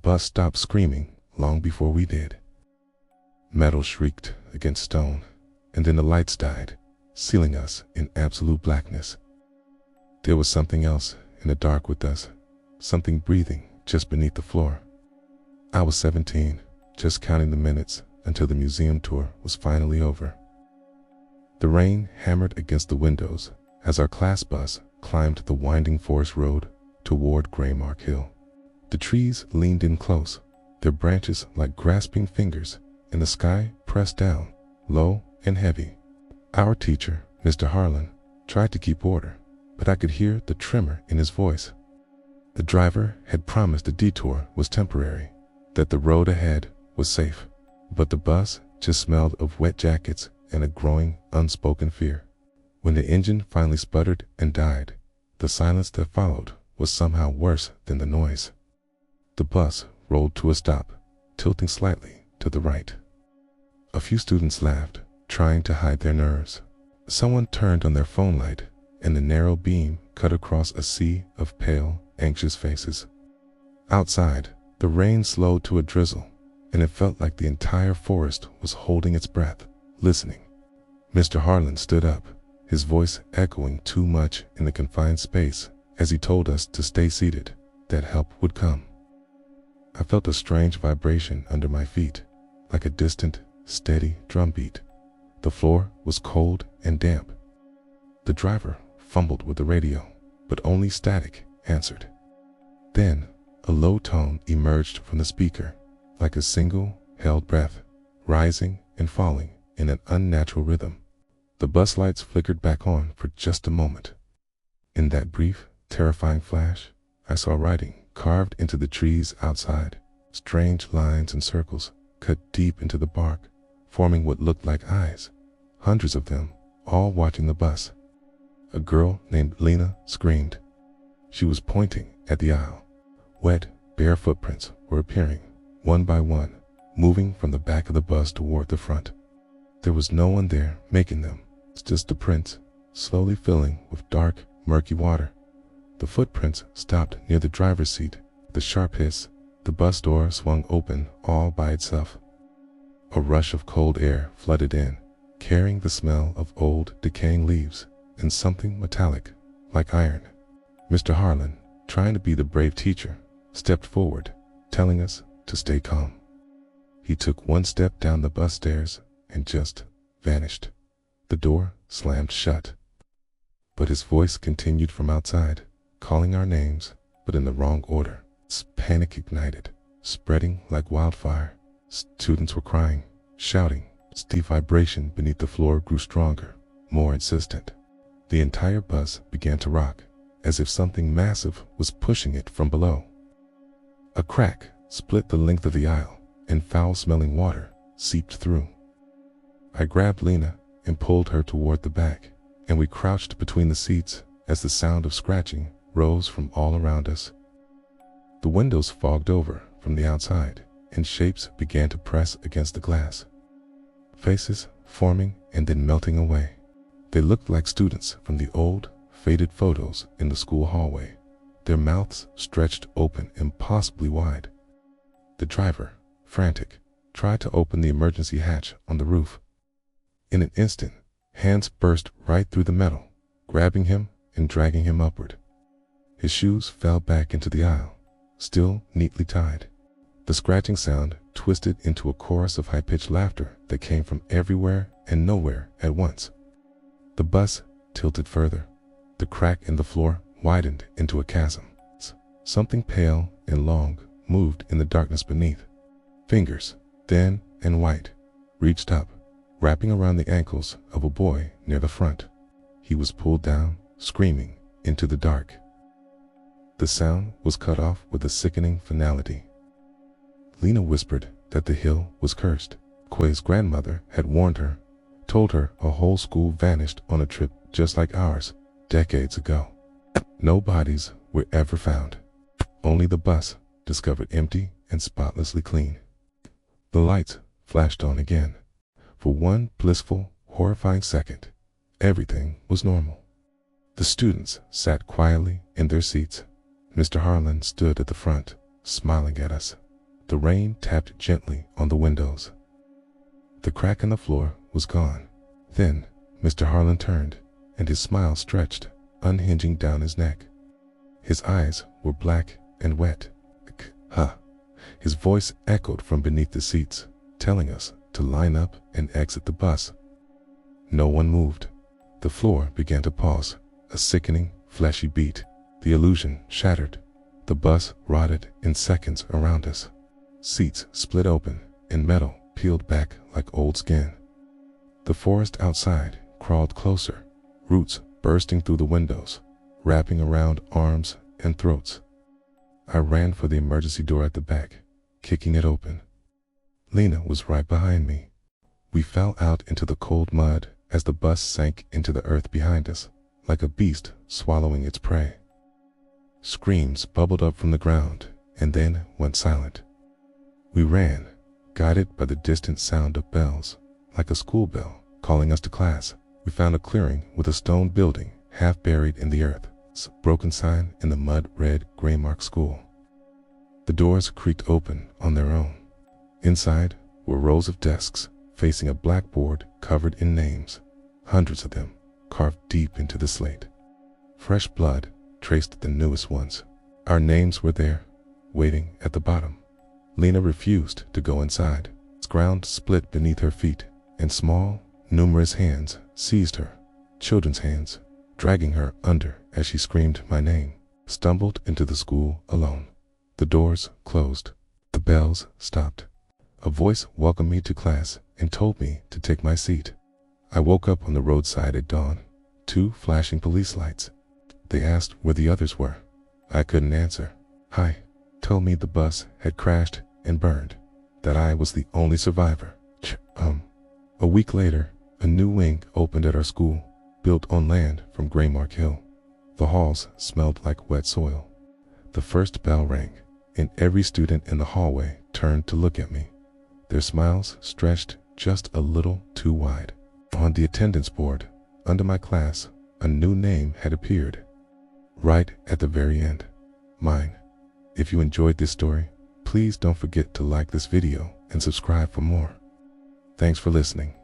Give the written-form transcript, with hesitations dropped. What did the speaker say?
bus stopped screaming long before we did. Metal shrieked against stone, and then the lights died, sealing us in absolute blackness. There was something else in the dark with us, something breathing just beneath the floor. I was 17, just counting the minutes until the museum tour was finally over. The rain hammered against the windows as our class bus climbed the winding forest road toward Graymark Hill. The trees leaned in close, their branches like grasping fingers, and the sky pressed down, low and heavy. Our teacher, Mr. Harlan, tried to keep order, but I could hear the tremor in his voice. The driver had promised the detour was temporary, that the road ahead was safe, but the bus just smelled of wet jackets and a growing, unspoken fear. When the engine finally sputtered and died, the silence that followed was somehow worse than the noise. The bus rolled to a stop, tilting slightly to the right. A few students laughed, trying to hide their nerves. Someone turned on their phone light, and the narrow beam cut across a sea of pale, anxious faces. Outside, the rain slowed to a drizzle, and it felt like the entire forest was holding its breath, listening. Mr. Harlan stood up, his voice echoing too much in the confined space as he told us to stay seated, that help would come. I felt a strange vibration under my feet, like a distant, steady drumbeat. The floor was cold and damp. The driver fumbled with the radio, but only static answered. Then, a low tone emerged from the speaker, like a single, held breath, rising and falling in an unnatural rhythm. The bus lights flickered back on for just a moment. In that brief, terrifying flash, I saw writing carved into the trees outside, strange lines and circles cut deep into the bark, forming what looked like eyes, hundreds of them, all watching the bus. A girl named Lena screamed. She was pointing at the aisle. Wet, bare footprints were appearing, one by one, moving from the back of the bus toward the front. There was no one there making them, just the prints, slowly filling with dark, murky water. The footprints stopped near the driver's seat. The sharp hiss, the bus door swung open all by itself. A rush of cold air flooded in, carrying the smell of old, decaying leaves and something metallic, like iron. Mr. Harlan, trying to be the brave teacher, stepped forward, telling us to stay calm. He took one step down the bus stairs and just vanished. The door slammed shut. But his voice continued from outside, calling our names, but in the wrong order. Panic ignited, spreading like wildfire. Students were crying, shouting. The vibration beneath the floor grew stronger, more insistent. The entire bus began to rock, as if something massive was pushing it from below. A crack split the length of the aisle, and foul-smelling water seeped through. I grabbed Lena and pulled her toward the back, and we crouched between the seats as the sound of scratching rose from all around us. The windows fogged over from the outside, and shapes began to press against the glass. Faces forming and then melting away. They looked like students from the old, faded photos in the school hallway, their mouths stretched open impossibly wide. The driver, frantic, tried to open the emergency hatch on the roof. In an instant, hands burst right through the metal, grabbing him and dragging him upward. His shoes fell back into the aisle, still neatly tied. The scratching sound twisted into a chorus of high-pitched laughter that came from everywhere and nowhere at once. The bus tilted further. The crack in the floor widened into a chasm. Something pale and long moved in the darkness beneath. Fingers, thin and white, reached up, wrapping around the ankles of a boy near the front. He was pulled down, screaming, into the dark. The sound was cut off with a sickening finality. Lena whispered that the hill was cursed. Quay's grandmother had warned her, told her a whole school vanished on a trip just like ours decades ago. No bodies were ever found. Only the bus discovered empty and spotlessly clean. The lights flashed on again. For one blissful, horrifying second, everything was normal. The students sat quietly in their seats. Mr. Harlan stood at the front, smiling at us. The rain tapped gently on the windows. The crack in the floor was gone. Then Mr. Harlan turned, and his smile stretched, unhinging down his neck. His eyes were black and wet. "Ha!" His voice echoed from beneath the seats, telling us to line up and exit the bus. No one moved. The floor began to pause, a sickening, fleshy beat. The illusion shattered. The bus rotted in seconds around us. Seats split open, and metal peeled back like old skin. The forest outside crawled closer, roots bursting through the windows, wrapping around arms and throats. I ran for the emergency door at the back, kicking it open. Lena was right behind me. We fell out into the cold mud as the bus sank into the earth behind us, like a beast swallowing its prey. Screams bubbled up from the ground and then went silent. We ran, guided by the distant sound of bells, like a school bell calling us to class. We found a clearing with a stone building half buried in the earth, a broken sign in the mud-red Graymark School. The doors creaked open on their own. Inside were rows of desks facing a blackboard covered in names, hundreds of them carved deep into the slate. Fresh blood traced the newest ones. Our names were there, waiting at the bottom. Lena refused to go inside. The ground split beneath her feet, and small, numerous hands seized her, children's hands, dragging her under as she screamed my name. Stumbled into the school alone. The doors closed. The bells stopped. A voice welcomed me to class and told me to take my seat. I woke up on the roadside at dawn. 2 flashing police lights. They asked where the others were. I couldn't answer. Hi told me the bus had crashed and burned, that I was the only survivor. A week later, a new wing opened at our school, built on land from Graymark Hill. The halls smelled like wet soil. The first bell rang, and every student in the hallway turned to look at me. Their smiles stretched just a little too wide. On the attendance board, under my class, a new name had appeared. Right at the very end. Mine. If you enjoyed this story, please don't forget to like this video and subscribe for more. Thanks for listening.